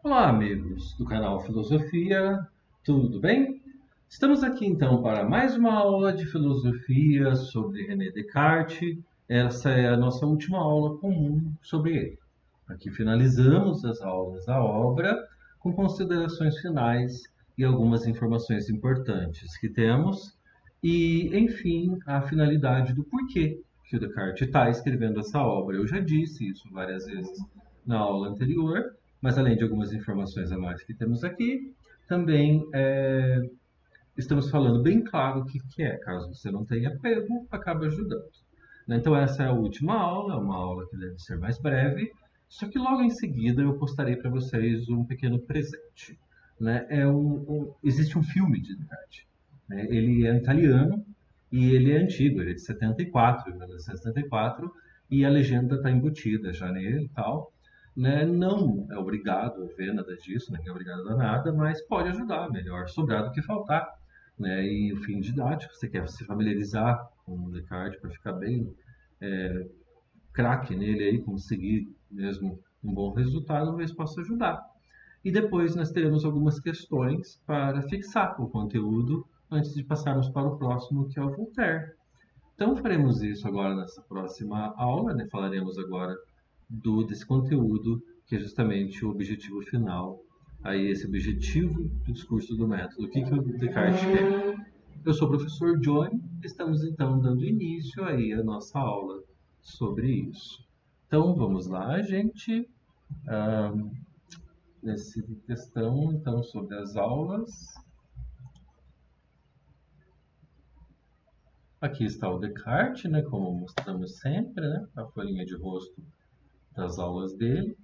Olá, amigos do canal Filosofia, tudo bem? Estamos aqui então para mais uma aula de filosofia sobre René Descartes. Essa é a nossa última aula comum sobre ele. Aqui finalizamos as aulas da obra com considerações finais e algumas informações importantes que temos, e, enfim, a finalidade do porquê que o Descartes está escrevendo essa obra. Eu já disse isso várias vezes na aula anterior, mas além de algumas informações a mais que temos aqui, também estamos falando bem claro o que é, caso você não tenha pego, acaba ajudando. Então essa é a última aula, é uma aula que deve ser mais breve, só que logo em seguida eu postarei para vocês um pequeno presente. Né? Existe um filme de Descartes. Né? Ele é italiano e ele é antigo, ele é de 74, 1974, e a legenda está embutida já nele e tal. Né? Não é obrigado a ver nada disso, ninguém é obrigado a nada, mas pode ajudar, melhor sobrar do que faltar. Né? E o fim didático, você quer se familiarizar com o Descartes para ficar bem craque nele aí, conseguir mesmo um bom resultado, talvez possa ajudar. E depois nós teremos algumas questões para fixar o conteúdo antes de passarmos para o próximo, que é o Voltaire. Então faremos isso agora nessa próxima aula, né? Falaremos agora desse conteúdo, que é justamente o objetivo final, aí esse objetivo do discurso do método. O que o Descartes quer? Eu sou o professor Johnny, estamos então dando início aí à nossa aula sobre isso. Então vamos lá, gente. Ah, Nessa questão então sobre as aulas. Aqui está o Descartes, né, como mostramos sempre, né, a folhinha de rosto das aulas dele.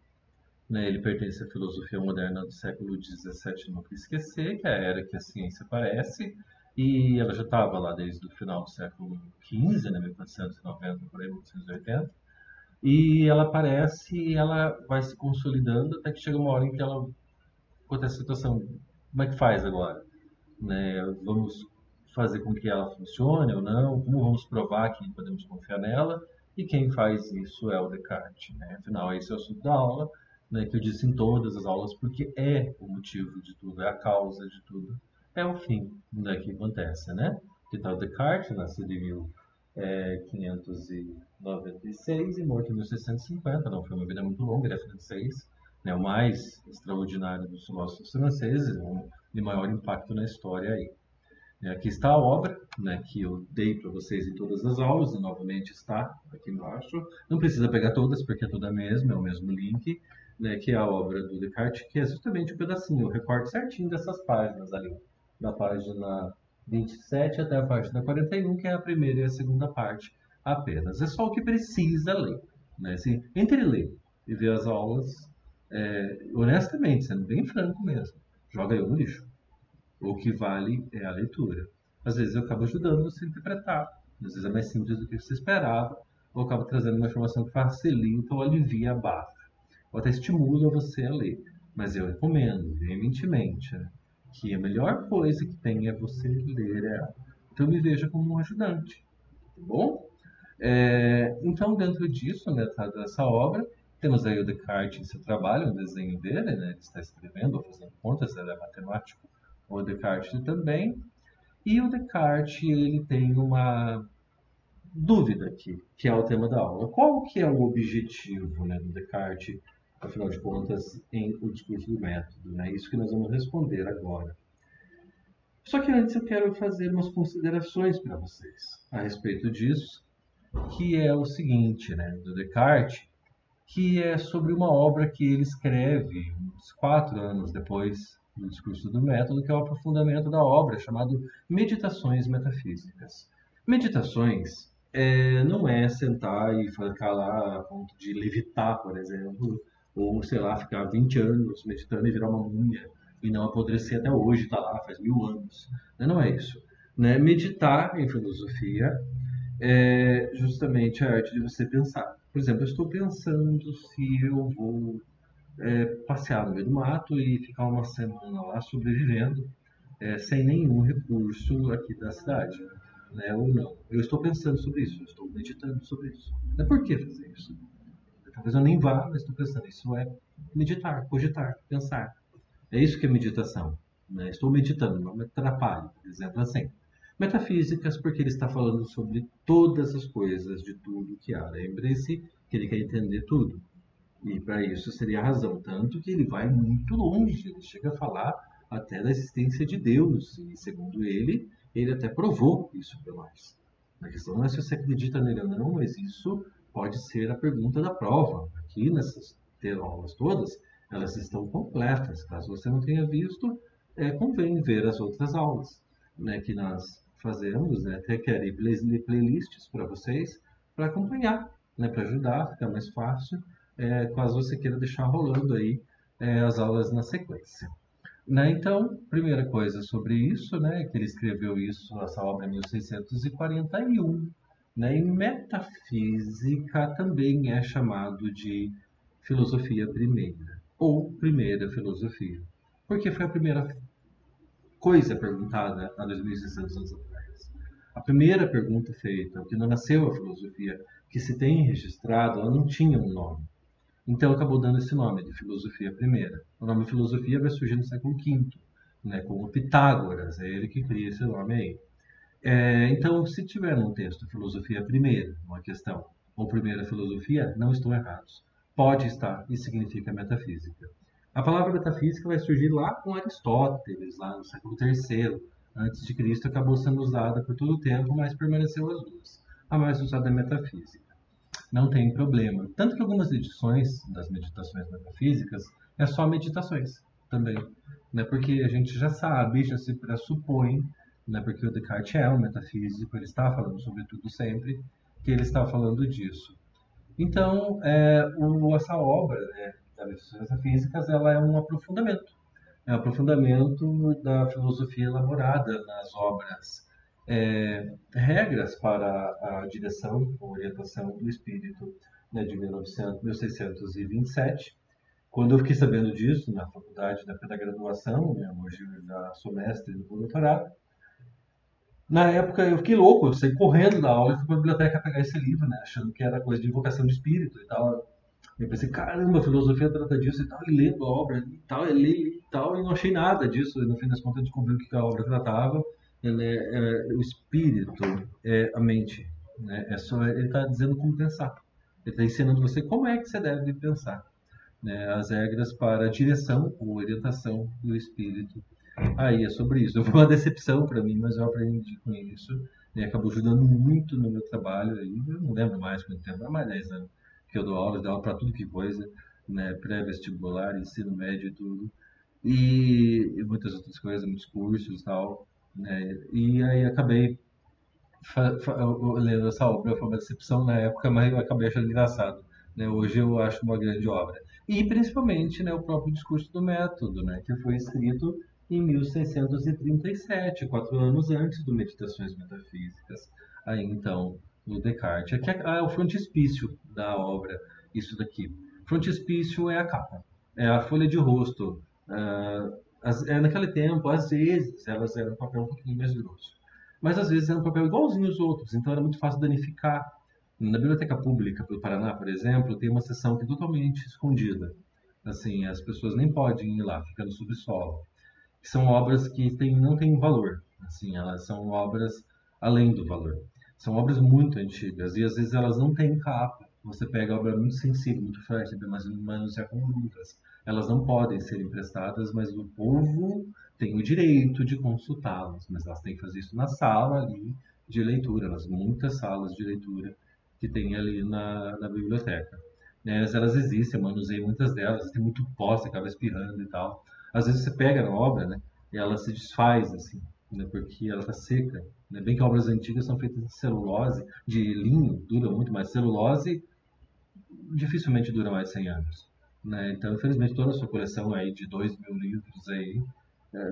Né, ele pertence à filosofia moderna do século XVII, nunca esquecer, que é a era que a ciência aparece, e ela já estava lá desde o final do século XV, né, 1490, por aí, 1880, e ela aparece e ela vai se consolidando até que chega uma hora em que ela acontece a situação, como é que faz agora? Né? Vamos fazer com que ela funcione ou não? Como vamos provar que podemos confiar nela? E quem faz isso é o Descartes. Né? Afinal, esse é o assunto da aula, né, que eu disse em todas as aulas, porque é o motivo de tudo, é a causa de tudo, é o fim né, que acontece. Né? Que tal Descartes, nascido em 1596 e morto em 1650, não foi uma vida muito longa, ele é francês, né, o mais extraordinário dos filósofos franceses, de maior impacto na história aí. Aqui está a obra, né, que eu dei para vocês em todas as aulas, e novamente está aqui embaixo. Não precisa pegar todas, porque é toda a mesma, é o mesmo link, né, que é a obra do Descartes, que é justamente um pedacinho, o recorte certinho dessas páginas ali, da página 27 até a página 41, que é a primeira e a segunda parte apenas. É só o que precisa ler. Né? Assim, entre ler e ver as aulas, honestamente, sendo bem franco mesmo, joga eu no lixo. O que vale é a leitura. Às vezes eu acabo ajudando você a interpretar, às vezes é mais simples do que você esperava, ou acabo trazendo uma informação que facilita ou alivia a barra, ou até estimula você a ler. Mas eu recomendo, veementemente, que a melhor coisa que tem é você ler ela. Então me veja como um ajudante, tá bom? Então, dentro disso, né, dessa obra, temos aí o Descartes em seu trabalho, o desenho dele, né, ele está escrevendo ou fazendo contas, ele é matemático, o Descartes também. E o Descartes, ele tem uma dúvida aqui, que é o tema da aula. Qual que é o objetivo, né, do Descartes, afinal de contas, em O Discurso do Método? Né? Isso que nós vamos responder agora. Só que antes eu quero fazer umas considerações para vocês a respeito disso, que é o seguinte, né, do Descartes, que é sobre uma obra que ele escreve uns 4 anos depois do Discurso do Método, que é o aprofundamento da obra, chamado Meditações Metafísicas. Meditações não é sentar e ficar lá a ponto de levitar, por exemplo, ou, sei lá, ficar 20 anos meditando e virar uma múmia e não apodrecer até hoje, está lá, faz 1000 anos. Não é isso. Né? Meditar em filosofia é justamente a arte de você pensar. Por exemplo, eu estou pensando se eu vou passear no meio do mato e ficar uma semana lá sobrevivendo sem nenhum recurso aqui da cidade, né? Ou não. Eu estou pensando sobre isso, eu estou meditando sobre isso. Mas por que fazer isso? Talvez eu nem vá, mas estou pensando. Isso é meditar, cogitar, pensar. É isso que é meditação. Né? Estou meditando, não me atrapalhe, por exemplo, assim. Metafísicas, porque ele está falando sobre todas as coisas, de tudo que há. Lembre-se que ele quer entender tudo. E para isso seria a razão. Tanto que ele vai muito longe, ele chega a falar até da existência de Deus. E segundo ele até provou isso para nós. A questão não é se você acredita nele ou não, mas isso pode ser a pergunta da prova. Aqui nessas aulas todas, elas estão completas. Caso você não tenha visto, convém ver as outras aulas, né, que nós fazemos, né, até quero playlists para vocês, para acompanhar, né, para ajudar, ficar mais fácil, caso você queira deixar rolando aí as aulas na sequência. Né? Então, primeira coisa sobre isso, né, que ele escreveu isso, essa obra em 1641, né, e metafísica também é chamado de filosofia primeira, ou primeira filosofia, porque foi a primeira coisa perguntada há 2.600 anos atrás. A primeira pergunta feita, que não nasceu a filosofia, que se tem registrado, ela não tinha um nome. Então acabou dando esse nome de filosofia primeira. O nome filosofia vai surgir no século V, né, com o Pitágoras, é ele que cria esse nome aí. Então, se tiver num texto filosofia primeira, uma questão, ou primeira filosofia, não estão errados. Pode estar, e significa metafísica. A palavra metafísica vai surgir lá com Aristóteles, lá no século III, antes de Cristo, acabou sendo usada por todo o tempo, mas permaneceu as duas. A mais usada é metafísica. Não tem problema. Tanto que algumas edições das meditações metafísicas é só meditações também. Né? Porque a gente já sabe, já se pressupõe, né? Porque o Descartes é um metafísico, ele está falando sobre tudo sempre, que ele está falando disso. Então, essa obra, né, das meditações metafísicas, ela é um aprofundamento. É um aprofundamento da filosofia elaborada nas obras, regras para a direção ou orientação do espírito, né, de 1627. Quando eu fiquei sabendo disso na faculdade da graduação, né, hoje eu já sou mestre no doutorado, na época eu fiquei louco, eu saí correndo da aula e fui para a biblioteca pegar esse livro, né, achando que era coisa de invocação de espírito e tal. Eu pensei, caramba, a filosofia trata disso e tal, e lendo a obra e tal, e li e tal, e não achei nada disso. E no fim das contas, eu descobri o que a obra tratava. O espírito, a mente. Né? Ele está dizendo como pensar. Ele está ensinando você como é que você deve pensar. Né? As regras para a direção ou orientação do espírito. Aí é sobre isso. Foi uma decepção para mim, mas eu aprendi com isso. E acabou ajudando muito no meu trabalho. Aí, eu não lembro mais quanto tempo, é mais 10 anos que eu dou aula para tudo que coisa, né? Pré-vestibular, ensino médio e tudo. E muitas outras coisas, muitos cursos e tal. Né? E aí acabei lendo essa obra, foi uma decepção na época, mas eu acabei achando engraçado. Né? Hoje eu acho uma grande obra. E principalmente, né, o próprio discurso do método, né, que foi escrito em 1637, 4 anos antes do Meditações Metafísicas. Aí então, o Descartes. Aqui é o frontispício da obra, isso daqui. Frontispício é a capa, é a folha de rosto. Naquele tempo, às vezes, elas eram papel um pouquinho mais grosso. Mas às vezes era um papel igualzinho aos outros, então era muito fácil danificar. Na Biblioteca Pública do Paraná, por exemplo, tem uma seção que é totalmente escondida. Assim, as pessoas nem podem ir lá, fica no subsolo. São obras que não têm valor. Assim, elas são obras além do valor. São obras muito antigas e às vezes elas não têm capa. Você pega obra muito sensível, muito fértil, mas no século Lucas. Elas não podem ser emprestadas, mas o povo tem o direito de consultá-las. Mas elas têm que fazer isso na sala ali de leitura, nas muitas salas de leitura que tem ali na biblioteca. Elas existem, eu manusei muitas delas, tem muito pó, você acaba espirrando e tal. Às vezes você pega na obra, né, e ela se desfaz, assim, né, porque ela está seca. Né? Bem que obras antigas são feitas de celulose, de linho, dura muito mais. Celulose dificilmente dura mais de 100 anos. Né? Então, infelizmente, toda a sua coleção aí de 2.000 livros aí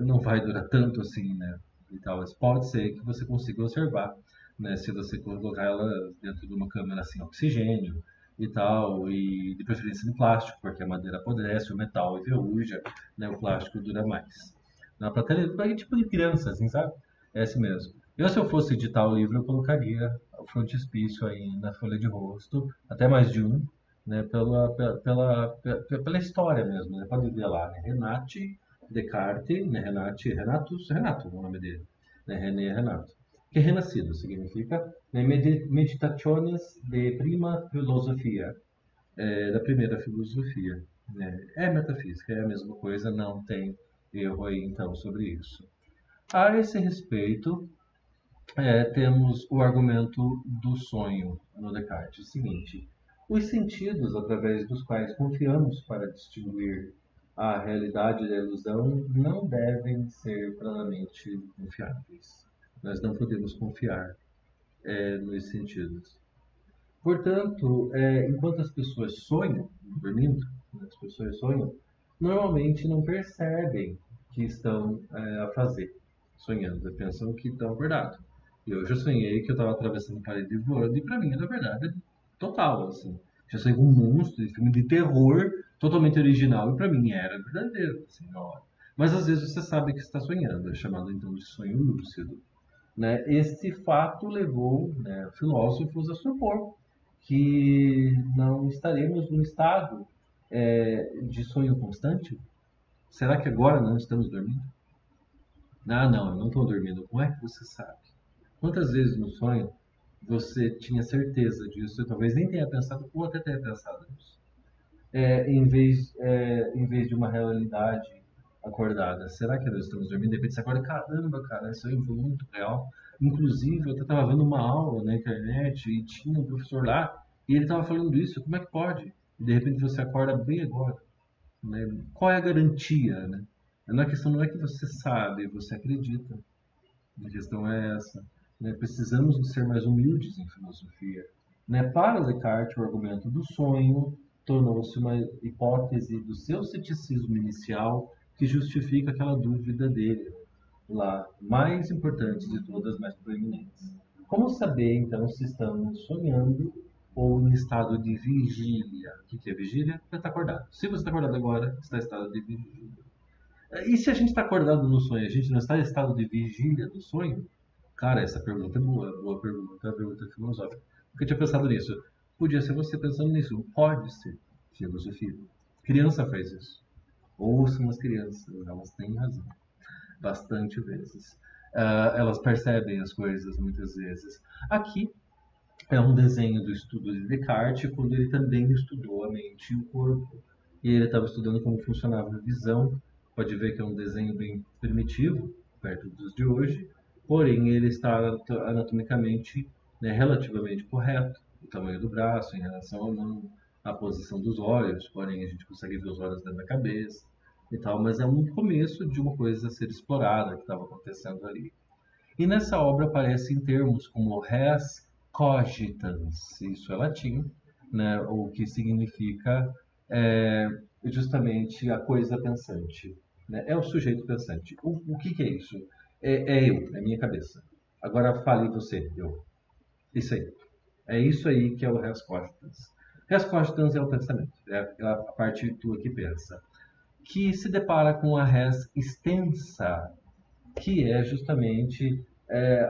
não vai durar tanto assim, né? E tal. Mas pode ser que você consiga observar, né? Se você colocar ela dentro de uma câmera assim, oxigênio e tal, e de preferência em plástico, porque a madeira apodrece, o metal enferruja, né? O plástico dura mais. Dá para ter tipo de criança, assim, sabe? É assim mesmo. Eu, se eu fosse editar o livro, eu colocaria o frontispício aí na folha de rosto, até mais de um, né, pela história mesmo, né? Pode ver lá, né? Renati Descartes, né? Renato é o nome dele, né? René Renato, que é renascido, significa, né? Meditaciones de prima filosofia, da primeira filosofia, né? É metafísica, é a mesma coisa, não tem erro aí então sobre isso. A esse respeito, temos o argumento do sonho no Descartes. O seguinte: os sentidos através dos quais confiamos para distinguir a realidade da ilusão não devem ser plenamente confiáveis. Nós não podemos confiar nos sentidos. Portanto, enquanto as pessoas sonham, dormindo, né, as pessoas sonham, normalmente não percebem que estão a fazer, sonhando, pensam que estão acordados. E eu já sonhei que eu estava atravessando a parede voando, e para mim era verdade total, assim. Já sonhei com um monstro de filme de terror totalmente original, e para mim era verdadeiro, assim, na hora. Mas às vezes você sabe que está sonhando, é chamado então de sonho lúcido, né? Este fato levou, né, filósofos a supor que não estaremos num estado de sonho constante? Será que agora não estamos dormindo? Ah, não, eu não estou dormindo. Como é que você sabe? Quantas vezes no sonho você tinha certeza disso? Eu talvez nem tenha pensado, ou até tenha pensado nisso. Em vez de uma realidade acordada. Será que nós estamos dormindo? De repente você acorda, caramba, cara, isso aí foi muito real. Inclusive, eu até estava vendo uma aula na internet e tinha um professor lá e ele estava falando isso. Como é que pode? E de repente você acorda bem agora, né? Qual é a garantia, né? A questão não é que você sabe, você acredita. A questão é essa, né? Precisamos de ser mais humildes em filosofia, né? Para Descartes, o argumento do sonho tornou-se uma hipótese do seu ceticismo inicial que justifica aquela dúvida dele, lá, mais importante de todas, mais proeminentes. Como saber, então, se estamos sonhando ou em estado de vigília? O que é vigília? Você está acordado. Se você está acordado agora, está em estado de vigília. E se a gente está acordado no sonho, a gente não está em estado de vigília do sonho? Cara, essa pergunta é boa, boa pergunta, pergunta filosófica. Nunca tinha pensado nisso. Podia ser você pensando nisso. Pode ser filosofia. Criança faz isso. Ouçam as crianças, elas têm razão. Bastante vezes. Elas percebem as coisas muitas vezes. Aqui é um desenho do estudo de Descartes, quando ele também estudou a mente e o corpo. E ele estava estudando como funcionava a visão. Pode ver que é um desenho bem primitivo, perto dos de hoje, porém ele está anatomicamente, né, relativamente correto. O tamanho do braço em relação à mão, a posição dos olhos, porém a gente consegue ver os olhos dentro da cabeça e tal, mas é um começo de uma coisa a ser explorada que estava acontecendo ali. E nessa obra aparecem termos como res cogitans, isso é latim, né, o que significa é, justamente a coisa pensante, né, é o sujeito pensante. O que é isso? É minha cabeça. Agora fale você, eu. Isso aí. É isso aí que é o res cogitans. Res cogitans é o pensamento, é a parte tua que pensa, que se depara com a res extensa, que é justamente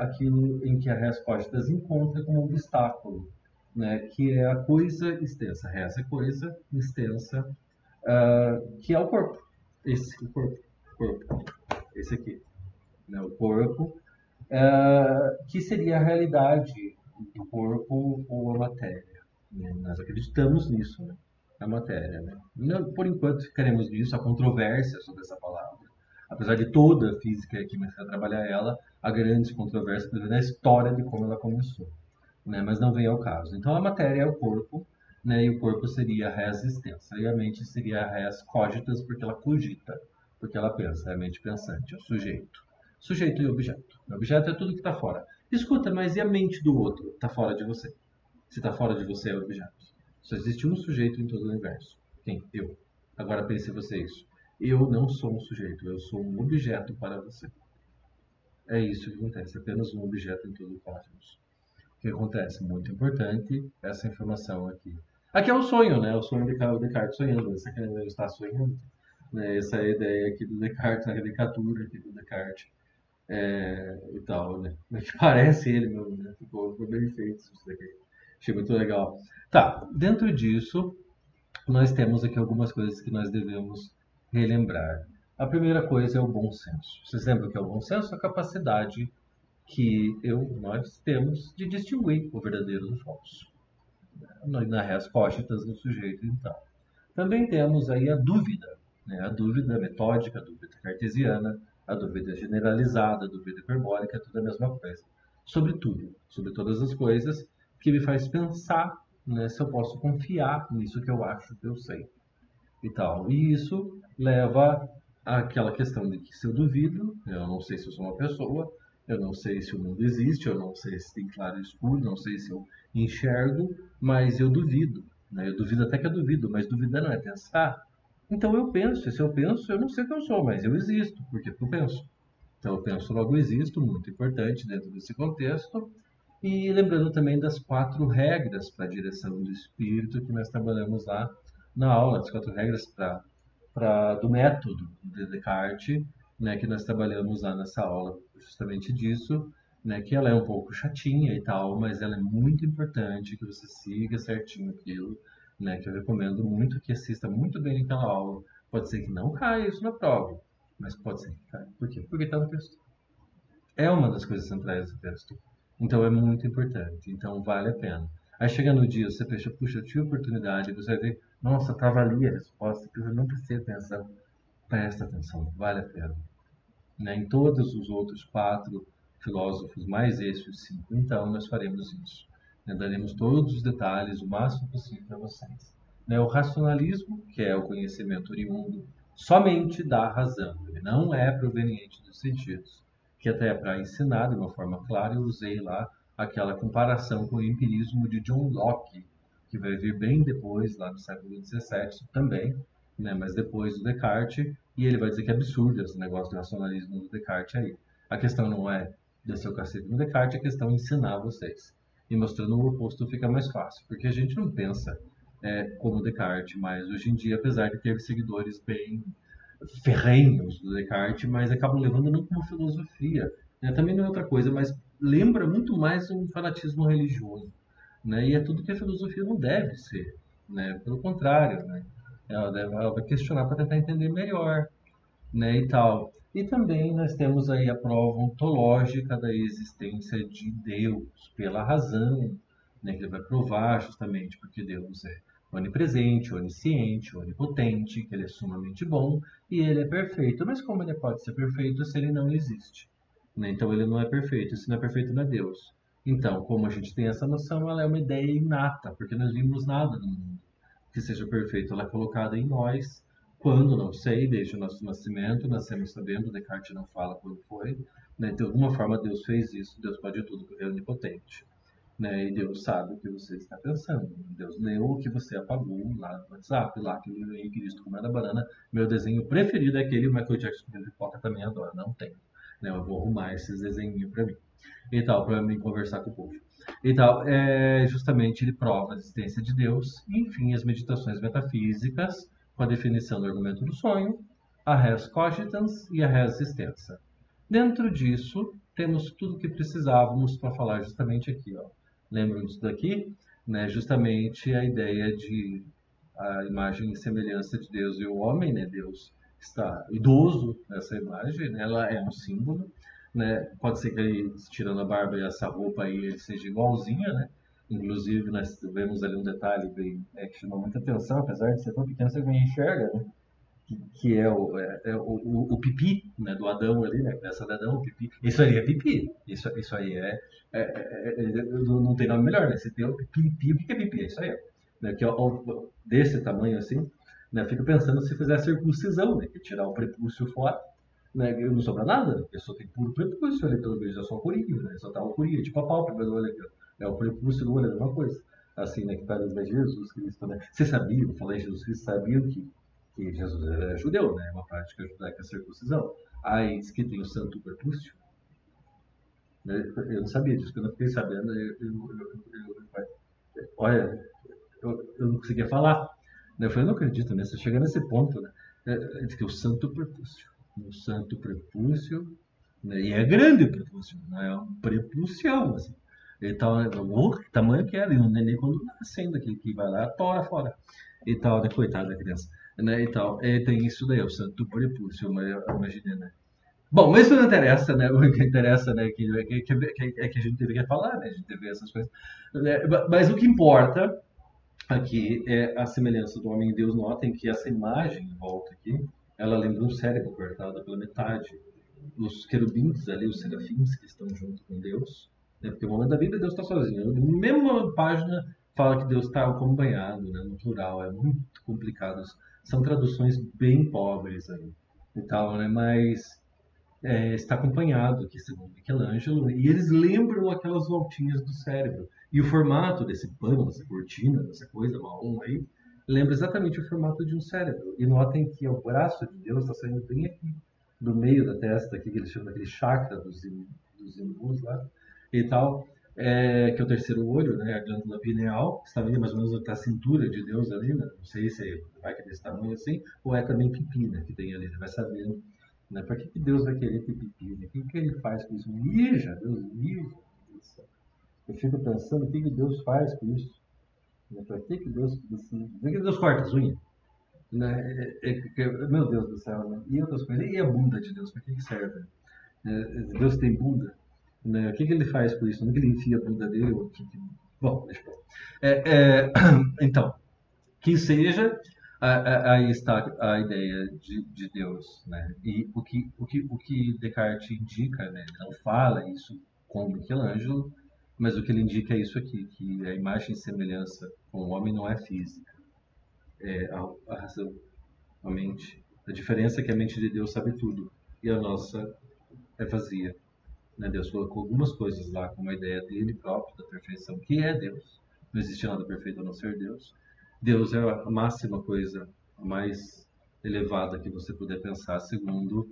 aquilo em que a resposta se encontra como obstáculo, né? Que é a coisa extensa. Res é coisa, extensa, que é o corpo. O corpo, esse aqui, né? O corpo, que seria a realidade do corpo ou a matéria, né? Nós acreditamos nisso, né? A matéria, né? Não, por enquanto ficaremos nisso, há controvérsia sobre essa palavra. Apesar de toda a física e química trabalhar ela, há grandes controvérsias na história de como ela começou, né? Mas não vem ao caso. Então a matéria é o corpo, né? E o corpo seria a res extensa, e a mente seria a res cogitas, porque ela cogita, porque ela pensa, é a mente pensante, é o sujeito. Sujeito e objeto. O objeto é tudo que está fora. Escuta, mas e a mente do outro? Está fora de você. Se está fora de você, é objeto. Só existe um sujeito em todo o universo. Quem? Eu. Agora pense você isso. Eu não sou um sujeito, eu sou um objeto para você. É isso que acontece, apenas um objeto em todo o cosmos. O que acontece? Muito importante essa informação aqui. Aqui é o sonho, né? O sonho de Descartes sonhando. Você quer estar sonhando? Né? Essa é a ideia aqui do Descartes, a caricatura aqui do Descartes. E tal, né? Mas que parece ele mesmo, né? Ficou bem feito isso daqui. Achei muito legal. Tá, dentro disso, nós temos aqui algumas coisas que nós devemos relembrar. A primeira coisa é o bom senso. Vocês lembram o que é o bom senso? A capacidade que nós temos de distinguir o verdadeiro do falso. Na res cogitans do sujeito, então. Também temos aí a dúvida, né? A dúvida metódica, a dúvida cartesiana, a dúvida generalizada, a dúvida hiperbólica, tudo a mesma coisa. Sobre tudo, sobre todas as coisas, que me faz pensar, né, se eu posso confiar nisso que eu acho que eu sei e tal. E isso leva àquela questão de que se eu duvido, eu não sei se eu sou uma pessoa, eu não sei se o mundo existe, eu não sei se tem claro e escuro, não sei se eu enxergo, mas eu duvido. Né? Eu duvido até que eu duvido, mas duvidar não é pensar. Então eu penso, e se eu penso, eu não sei o que eu sou, mas eu existo, porque eu penso. Então eu penso, logo existo, muito importante dentro desse contexto. E lembrando também das 4 regras para a direção do espírito que nós trabalhamos lá na aula, as 4 regras do método de Descartes, né, que nós trabalhamos lá nessa aula, justamente disso, né, que ela é um pouco chatinha e tal, mas ela é muito importante que você siga certinho aquilo, né, que eu recomendo muito que assista muito bem aquela aula. Pode ser que não caia isso na prova, mas pode ser que caia. Por quê? Porque está no texto. É uma das coisas centrais do texto. Então é muito importante. Então vale a pena. Aí chega no dia, você pensa, puxa, eu tive oportunidade, você vai ver, nossa, estava ali a resposta, eu não prestei atenção. Presta atenção, vale a pena. Né? Em todos os outros 4 filósofos, mais esses 5, então nós faremos isso. Né? Daremos todos os detalhes, o máximo possível para vocês. Né? O racionalismo, que é o conhecimento oriundo somente da razão, ele não é proveniente dos sentidos, que até é para ensinar de uma forma clara, eu usei lá aquela comparação com o empirismo de John Locke, que vai vir bem depois, lá no século XVII também, né? Mas depois do Descartes, e ele vai dizer que é absurdo esse negócio do racionalismo do Descartes aí. A questão não é descer o cacete no Descartes, a questão é ensinar vocês. E mostrando o oposto fica mais fácil, porque a gente não pensa como Descartes, mas hoje em dia, apesar de ter seguidores bem ferrenhos do Descartes, mas acabam levando não como filosofia. Né? Também não é outra coisa, mas lembra muito mais um fanatismo religioso. Né? E é tudo que a filosofia não deve ser. Né? Pelo contrário, né? Ela vai questionar para tentar entender melhor, né, e tal. E também nós temos aí a prova ontológica da existência de Deus pela razão, né, que ele vai provar justamente porque Deus é onipresente, onisciente, onipotente, que ele é sumamente bom e ele é perfeito. Mas como ele pode ser perfeito se ele não existe? Né? Então ele não é perfeito, se não é perfeito não é Deus. Então, como a gente tem essa noção, ela é uma ideia inata, porque nós vimos nada no mundo que seja perfeito. Ela é colocada em nós quando, não sei, desde o nosso nascimento, nascemos sabendo, Descartes não fala quando foi, né? De alguma forma Deus fez isso, Deus pode tudo, porque é onipotente. Né? E Deus sabe o que você está pensando. Deus leu o que você apagou lá no WhatsApp, lá que eu em Cristo comendo a banana. Meu desenho preferido é aquele, o Michael Jackson que pipoca também adora, não tem. Né? Eu vou arrumar esses desenhinhos para mim. E tal, para mim conversar com o povo. E tal, justamente ele prova a existência de Deus, e, enfim, as meditações metafísicas, com a definição do argumento do sonho, a res cogitans e a res extensa. Dentro disso, temos tudo o que precisávamos para falar justamente aqui. Ó. Lembram disso daqui? Né? Justamente a ideia de a imagem e semelhança de Deus e o homem, né? Deus está idoso nessa imagem, né? Ela é um símbolo, né? Pode ser que ele, tirando a barba e essa roupa aí, ele seja igualzinha, né? Inclusive, nós vemos ali um detalhe bem, que chama muita atenção, apesar de ser tão pequeno, você nem enxerga, né? Que é o pipi, né, do Adão ali, né, peça de Adão, o pipi. Isso aí é pipi. Isso aí não tem nome melhor, né? Se tem o pipi, o que é pipi? É isso aí. Né, que é desse tamanho assim, né, fico pensando se fizer circuncisão, né, que tirar o prepúcio fora, né, não sobra nada, porque só tem puro prepúcio ali, pelo menos é só curinho, né, só tá o curinho, tipo a pálpebra do olho aqui, ó. É o prepúcio do olho, é a mesma coisa. Assim, né, que tá ali, Jesus Cristo, né? Você sabia, eu falei Jesus Cristo, sabia que Jesus era judeu, né? Uma prática judaica a circuncisão. Aí diz que tem o santo prepúcio. Né? Eu não sabia disso, eu não fiquei sabendo. Olha, eu não conseguia falar. Né? Eu falei, eu não acredito nisso. Chega nesse ponto, né? Diz que o santo prepúcio. O santo prepúcio, né? E é grande o prepúcio, né? É um prepúcio, assim. Ele tá, que tamanho que era, e um neném quando nascendo, que vai lá, tora fora. e tal, né? Coitada da criança, né? E tal. Tem isso daí, o santo do prepúcio, eu imaginei, né? Bom, mas isso não interessa, né? O que interessa, né, é que a gente deveria falar, né? A gente deveria essas coisas. Né? Mas o que importa aqui é a semelhança do homem e Deus. Notem que essa imagem em volta aqui, ela lembra um cérebro cortado pela metade. Os querubins ali, os serafins que estão junto com Deus, né? Porque no momento da Bíblia Deus está sozinho. Na mesma página fala que Deus está acompanhado, né? No plural, é muito complicado. São traduções bem pobres aí e tal, né? Mas está acompanhado aqui, segundo Michelangelo, e eles lembram aquelas voltinhas do cérebro. E o formato desse pano, dessa cortina, dessa coisa marrom aí, lembra exatamente o formato de um cérebro. E notem que o braço de Deus está saindo bem aqui, do meio da testa, aqui, que eles chamam daquele chakra dos hindus lá, e tal, que é o terceiro olho, né, a glândula pineal, que está ali mais ou menos até a cintura de Deus ali, né, não sei se vai que é desse tamanho assim, ou é também pepina que tem ali, vai sabendo, né? Para que Deus vai querer ter pipi? Né? O que ele faz com isso? Mija, Deus mija. Eu fico pensando o que Deus faz com isso. Né? Para que Deus. Por que Deus corta as unhas? Né? Meu Deus do céu. Né? E outras coisas. E a bunda de Deus? Para que serve? Deus tem bunda? Né? O que ele faz com isso? Não é que ele enfia a bunda dele? Bom, deixa eu então, que seja, aí está a ideia de Deus, né? E o que Descartes indica, né? Ele não fala isso com Michelangelo, mas o que ele indica é isso aqui, que a imagem e semelhança com o homem não é física, é a razão, a mente. A diferença é que a mente de Deus sabe tudo e a nossa é vazia. Né? Deus colocou algumas coisas lá como a ideia dele próprio, da perfeição, que é Deus. Não existe nada perfeito a não ser Deus. Deus é a máxima coisa, a mais elevada que você puder pensar, segundo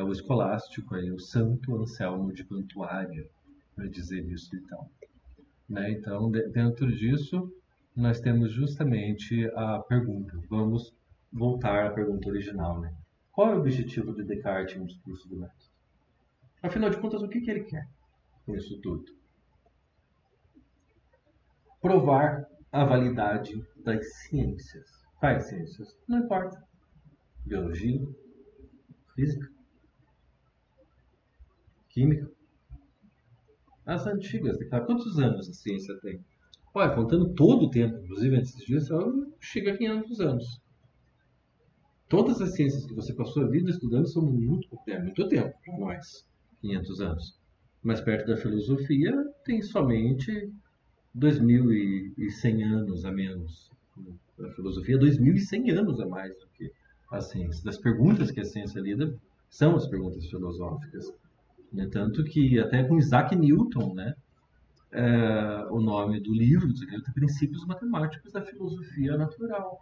o escolástico, aí, o Santo Anselmo de Cantuária, para dizer isso e tal. Né? Então, dentro disso, nós temos justamente a pergunta. Vamos voltar à pergunta original. Né? Qual é o objetivo de Descartes no discurso do método? Afinal de contas, o que ele quer com isso tudo? Provar a validade das ciências. Quais ciências? Não importa. Biologia, física, química. As antigas, quantos anos a ciência tem? Olha, contando todo o tempo, inclusive antes disso, ela chega a 500 anos. Todas as ciências que você passou a vida estudando são muito tempo para nós, 500 anos. Mas perto da filosofia tem somente 2.100 anos a menos. A filosofia é 2.100 anos a mais do que a ciência. Das perguntas que a ciência lida são as perguntas filosóficas. Né? Tanto que até com Isaac Newton, né, o nome do livro tem Princípios Matemáticos da Filosofia Natural.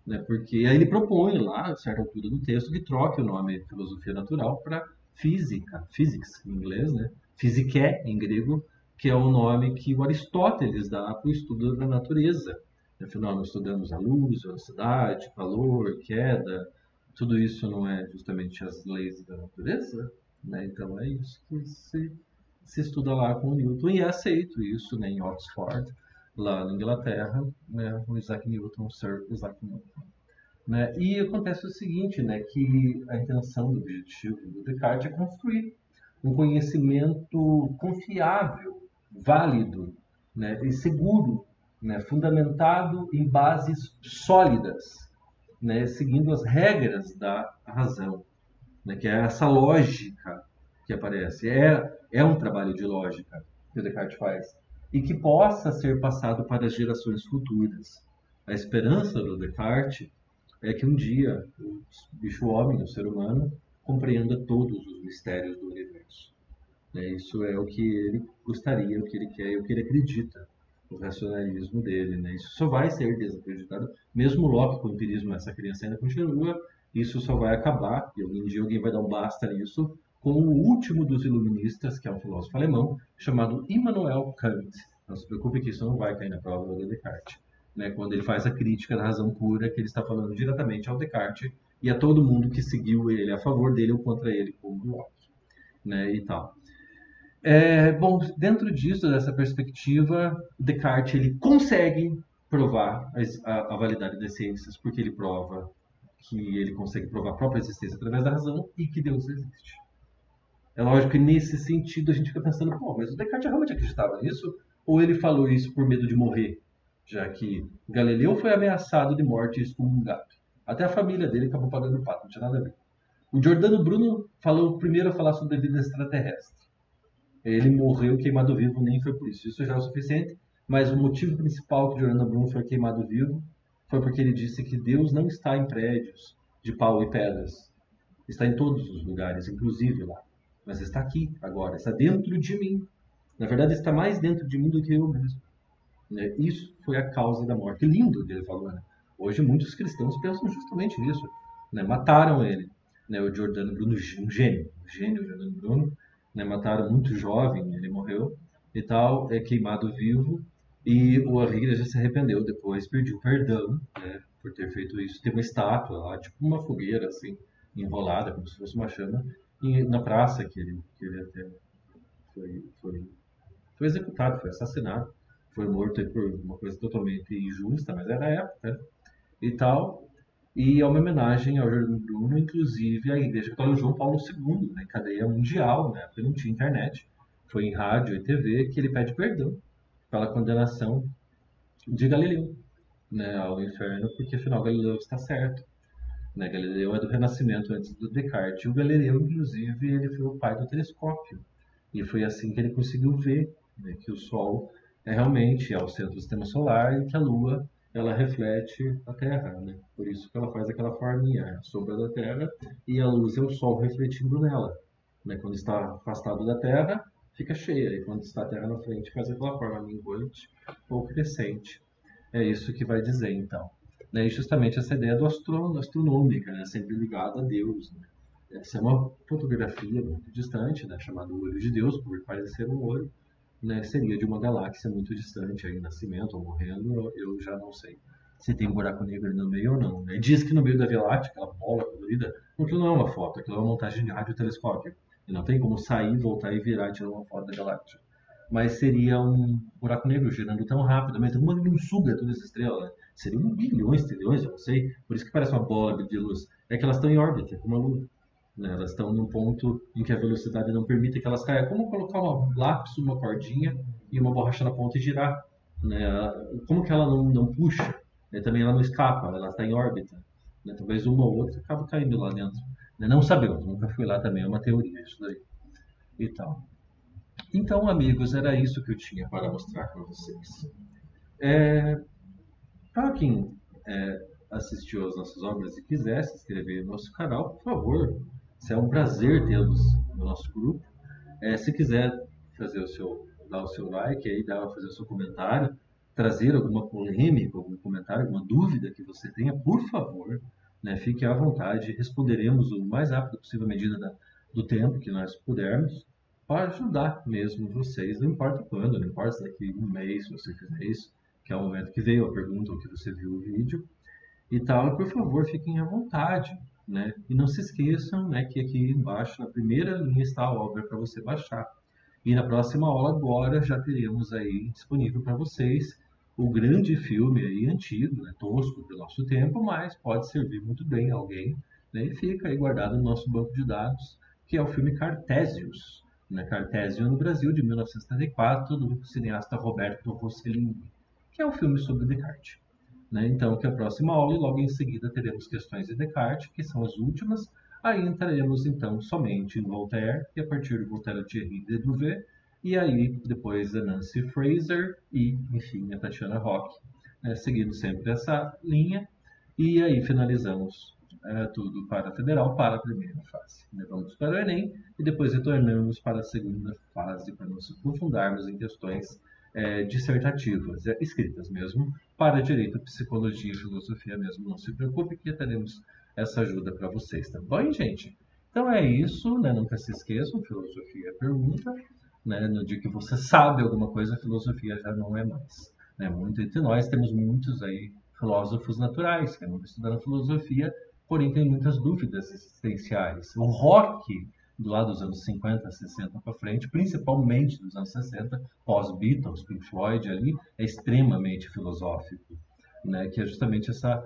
Né? Porque aí ele propõe lá, a certa altura do texto, que troque o nome Filosofia Natural para Física, Physics em inglês, né? Physique em grego, que é o nome que o Aristóteles dá para o estudo da natureza. Afinal, nós estudamos a luz, velocidade, calor, queda, tudo isso não é justamente as leis da natureza? Né? Então é isso que se estuda lá com o Newton e é aceito isso, né, em Oxford, lá na Inglaterra, né, o Isaac Newton, Sir Isaac Newton. Né? E acontece o seguinte, né, que a intenção do objetivo do Descartes é construir um conhecimento confiável, válido, né, e seguro, né, fundamentado em bases sólidas, né, seguindo as regras da razão, né, que é essa lógica que aparece. É um trabalho de lógica que o Descartes faz e que possa ser passado para as gerações futuras. A esperança do Descartes é que um dia o bicho homem, o ser humano, compreenda todos os mistérios do universo. Isso é o que ele gostaria, o que ele quer e o que ele acredita, o racionalismo dele. Né? Isso só vai ser desacreditado, mesmo Locke com o empirismo, essa criança ainda continua, isso só vai acabar, e algum dia alguém vai dar um basta nisso, com o último dos iluministas, que é um filósofo alemão, chamado Immanuel Kant. Não se preocupe que isso não vai cair na prova do Descartes. Né? Quando ele faz a crítica da razão pura, que ele está falando diretamente ao Descartes e a todo mundo que seguiu ele, a favor dele ou contra ele, como Locke. Né? E tal. Bom, dentro disso, dessa perspectiva, Descartes ele consegue provar a validade das ciências, porque ele prova que ele consegue provar a própria existência através da razão e que Deus existe. É lógico que nesse sentido a gente fica pensando, pô, mas o Descartes realmente acreditava nisso? Ou ele falou isso por medo de morrer? Já que Galileu foi ameaçado de morte e excomungado. Até a família dele acabou pagando o pato, não tinha nada a ver. O Giordano Bruno falou o primeiro a falar sobre a vida extraterrestre. Ele morreu queimado vivo, nem foi por isso. Isso já é o suficiente, mas o motivo principal que o Giordano Bruno foi queimado vivo foi porque ele disse que Deus não está em prédios de pau e pedras. Está em todos os lugares, inclusive lá. Mas está aqui agora, está dentro de mim. Na verdade, está mais dentro de mim do que eu mesmo. Isso foi a causa da morte. Que lindo ele falou, né? Hoje muitos cristãos pensam justamente nisso. Mataram ele. O Giordano Bruno, um gênio, o Giordano Bruno, mataram muito jovem, ele morreu e tal, é queimado vivo. E a igreja se arrependeu depois, pediu perdão, por ter feito isso. Tem uma estátua lá, tipo uma fogueira assim, enrolada, como se fosse uma chama, e na praça que ele até foi executado, foi assassinado, foi morto aí por uma coisa totalmente injusta, mas era a época, né? E tal. E é uma homenagem ao Giordano Bruno, inclusive a Igreja Católica João Paulo II, em cadeia mundial, né? Porque não tinha internet, foi em rádio e TV que ele pede perdão pela condenação de Galileu, ao inferno, porque afinal Galileu está certo. Galileu é do Renascimento antes do Descartes. E o Galileu, inclusive, ele foi o pai do telescópio. E foi assim que ele conseguiu ver, que o Sol realmente é o centro do Sistema Solar e que a Lua ela reflete a Terra. Por isso que ela faz aquela forminha, a sombra da Terra, e a luz é o Sol refletindo nela. Quando está afastado da Terra, fica cheia. E quando está a Terra na frente, faz aquela forma minguante ou crescente. É isso que vai dizer, então. E justamente essa ideia do astronômica, sempre ligada a Deus. Essa é uma fotografia muito distante, chamada Olho de Deus, por parecer um olho, seria de uma galáxia muito distante, aí, nascimento ou morrendo, eu já não sei se tem um buraco negro no meio ou não. Diz que no meio da Via Láctea, aquela bola colorida, aquilo não é uma foto, aquilo é uma montagem de radiotelescópio. E não tem como sair, voltar e virar e tirar uma foto da galáxia. Mas seria um buraco negro girando tão rápido, mas como ele não suga todas as estrelas, seriam bilhões, trilhões, eu não sei, por isso que parece uma bola de luz. É que elas estão em órbita, como a Lua. Elas estão num ponto em que a velocidade não permite que elas caiam. É como colocar um lápis, uma cordinha e uma borracha na ponta e girar. Como que ela não puxa? Também ela não escapa, ela está em órbita. Talvez uma ou outra acabe caindo lá dentro. Não sabemos, nunca fui lá também, é uma teoria isso daí. E tal. Então, amigos, era isso que eu tinha para mostrar para vocês. Para quem assistiu às nossas obras e quiser se inscrever no nosso canal, por favor, é um prazer tê-los no nosso grupo. Se quiser dar o seu like, aí, fazer o seu comentário, trazer alguma polêmica, algum comentário, alguma dúvida que você tenha, por favor, fique à vontade, responderemos o mais rápido possível à medida do tempo que nós pudermos, para ajudar mesmo vocês, não importa quando, não importa se daqui um mês você fizer isso, que é o momento que veio a pergunta ou que você viu o vídeo e tal, por favor, fiquem à vontade, E não se esqueçam, que aqui embaixo, na primeira linha, está a obra para você baixar. E na próxima aula agora já teremos aí disponível para vocês o grande filme aí antigo, tosco do nosso tempo, mas pode servir muito bem a alguém, e fica aí guardado no nosso banco de dados, que é o filme Cartésios, Cartésio no Brasil, de 1974, do cineasta Roberto Rossellini, que é um filme sobre Descartes. Então, que é a próxima aula, e logo em seguida teremos questões de Descartes, que são as últimas. Aí entraremos, então, somente em Voltaire, e a partir de Voltaire, Thierry Dédouvet, e aí depois a Nancy Fraser e, enfim, a Tatiana Rock, seguindo sempre essa linha. E aí finalizamos tudo para a Federal, para a primeira fase. Vamos para o Enem e depois retornamos para a segunda fase, para nos aprofundarmos em questões dissertativas, escritas mesmo, para direito, psicologia e filosofia mesmo. Não se preocupe que teremos essa ajuda para vocês, tá bom, gente? Então é isso, nunca se esqueçam, filosofia é pergunta, no dia que você sabe alguma coisa, a filosofia já não é mais. Muito entre nós, temos muitos aí filósofos naturais, que não estudam filosofia, porém tem muitas dúvidas existenciais. O rock lá dos anos 50, 60 para frente, principalmente dos anos 60, pós-Beatles, Pink Floyd ali, é extremamente filosófico, né? Que é justamente essa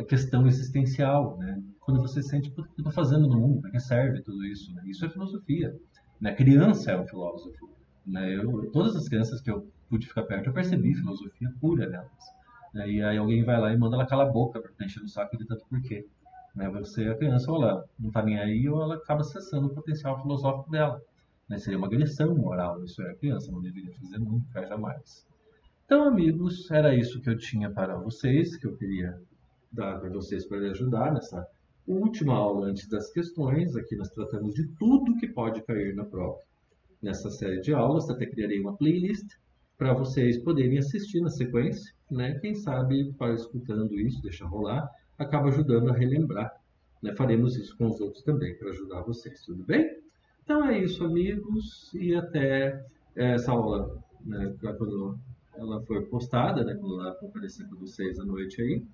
questão existencial, né? Quando você sente, o que eu estou fazendo no mundo? Para que serve tudo isso? Né? Isso é filosofia. Né? A criança é um filósofo. Né? Todas as crianças que eu pude ficar perto, eu percebi filosofia pura nelas. Né? E aí alguém vai lá e manda ela calar a boca para estar enchendo o saco de tanto porquê. Né? Você, a criança, ou ela não está nem aí, ou ela acaba acessando o potencial filosófico dela. Né? Seria uma agressão moral, isso é a criança, não deveria fazer nunca, jamais. Então, amigos, era isso que eu tinha para vocês, que eu queria dar para vocês para lhe ajudar nessa última aula antes das questões. Aqui nós tratamos de tudo que pode cair na prova. Nessa série de aulas, até criarei uma playlist para vocês poderem assistir na sequência, né? Quem sabe, para escutando isso, deixa rolar, acaba ajudando a relembrar. Né? Faremos isso com os outros também, para ajudar vocês, tudo bem? Então é isso, amigos, e até essa aula, né, quando ela for postada, né, quando ela aparecer para vocês à noite aí,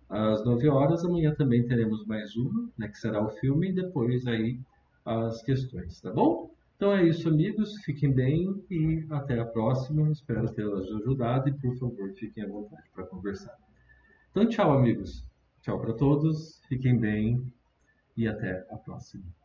às 9 horas. Amanhã também teremos mais uma, né, que será o filme, e depois aí as questões, tá bom? Então é isso, amigos. Fiquem bem e até a próxima. Espero tê-las ajudado e, por favor, fiquem à vontade para conversar. Então, tchau, amigos. Tchau para todos. Fiquem bem e até a próxima.